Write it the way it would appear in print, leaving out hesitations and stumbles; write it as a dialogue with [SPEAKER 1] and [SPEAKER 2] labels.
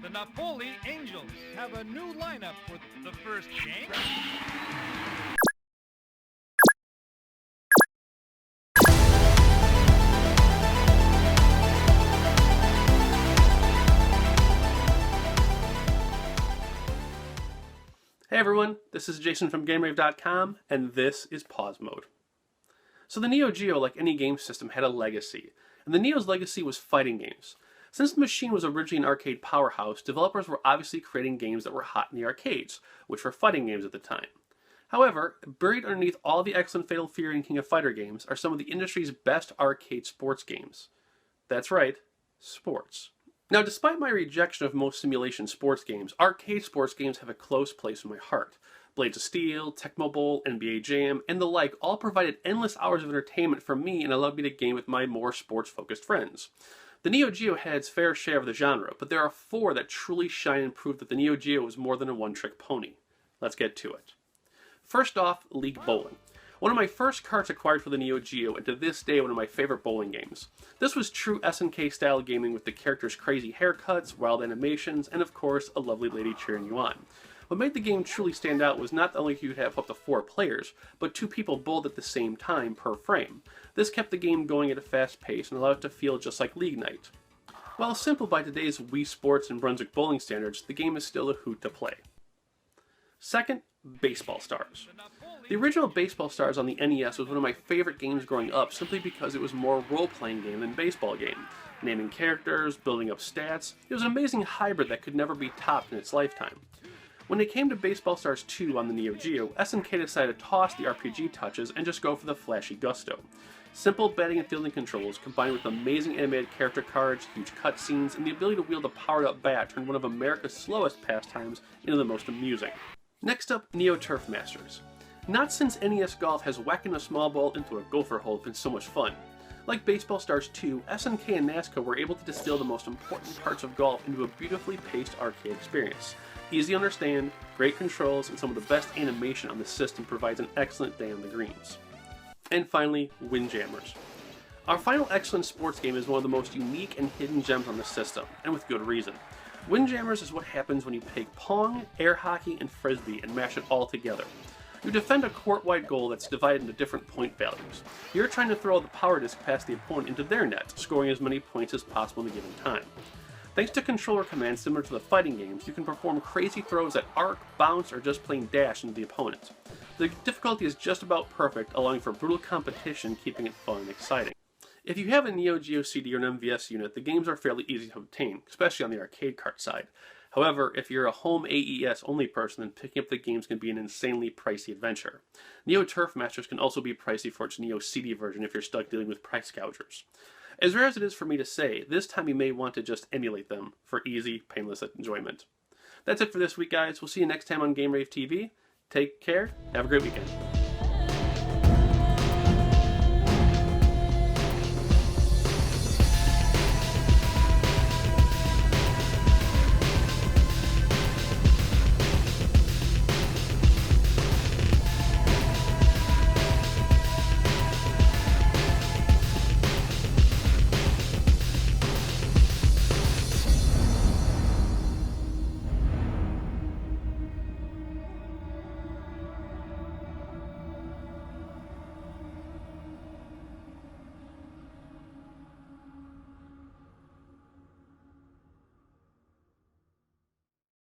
[SPEAKER 1] The Napoli Angels have a new lineup for the first game.
[SPEAKER 2] Hey everyone, this is Jason from GameRave.com, and this is Pause Mode. So the Neo-Geo, like any game system, had a legacy, and the Neo's legacy was fighting games. Since the machine was originally an arcade powerhouse, developers were obviously creating games that were hot in the arcades, which were fighting games at the time. However, buried underneath all the excellent Fatal Fury and King of Fighter games are some of the industry's best arcade sports games. That's right, sports. Now, despite my rejection of most simulation sports games, arcade sports games have a close place in my heart. Blades of Steel, Tecmo Bowl, NBA Jam, and the like all provided endless hours of entertainment for me and allowed me to game with my more sports-focused friends. The Neo-Geo had its fair share of the genre, but there are four that truly shine and prove that the Neo-Geo was more than a one-trick pony. Let's get to it. First off, League Bowling. One of my first carts acquired for the Neo-Geo, and to this day one of my favorite bowling games. This was true SNK style gaming with the characters' crazy haircuts, wild animations, and of course a lovely lady cheering you on. What made the game truly stand out was not only you could have up to 4 players, but 2 people bowled at the same time per frame. This kept the game going at a fast pace and allowed it to feel just like League Night. While simple by today's Wii Sports and Brunswick bowling standards, the game is still a hoot to play. Second, Baseball Stars. The original Baseball Stars on the NES was one of my favorite games growing up simply because it was more a role-playing game than baseball game. Naming characters, building up stats, it was an amazing hybrid that could never be topped in its lifetime. When it came to Baseball Stars 2 on the Neo-Geo, SNK decided to toss the RPG touches and just go for the flashy gusto. Simple batting and fielding controls combined with amazing animated character cards, huge cutscenes, and the ability to wield a powered-up bat turned one of America's slowest pastimes into the most amusing. Next up, NeoTurf Masters. Not since NES Golf has whacking a small ball into a gopher hole been so much fun. Like Baseball Stars 2, SNK and NASCAR were able to distill the most important parts of golf into a beautifully paced arcade experience. Easy to understand, great controls, and some of the best animation on the system provides an excellent day on the greens. And finally, Windjammers. Our final excellent sports game is one of the most unique and hidden gems on the system, and with good reason. Windjammers is what happens when you take Pong, air hockey, and Frisbee and mash it all together. You defend a court-wide goal that's divided into different point values. You're trying to throw the power disc past the opponent into their net, scoring as many points as possible in a given time. Thanks to controller commands similar to the fighting games, you can perform crazy throws that arc, bounce, or just plain dash into the opponent. The difficulty is just about perfect, allowing for brutal competition, keeping it fun and exciting. If you have a Neo-Geo CD or an MVS unit, the games are fairly easy to obtain, especially on the arcade cart side. However, if you're a home AES only person, then picking up the games can be an insanely pricey adventure. NeoTurf Masters can also be pricey for its Neo CD version if you're stuck dealing with price gougers. As rare as it is for me to say, this time you may want to just emulate them for easy, painless enjoyment. That's it for this week, guys. We'll see you next time on GameRave TV. Take care. Have a great weekend.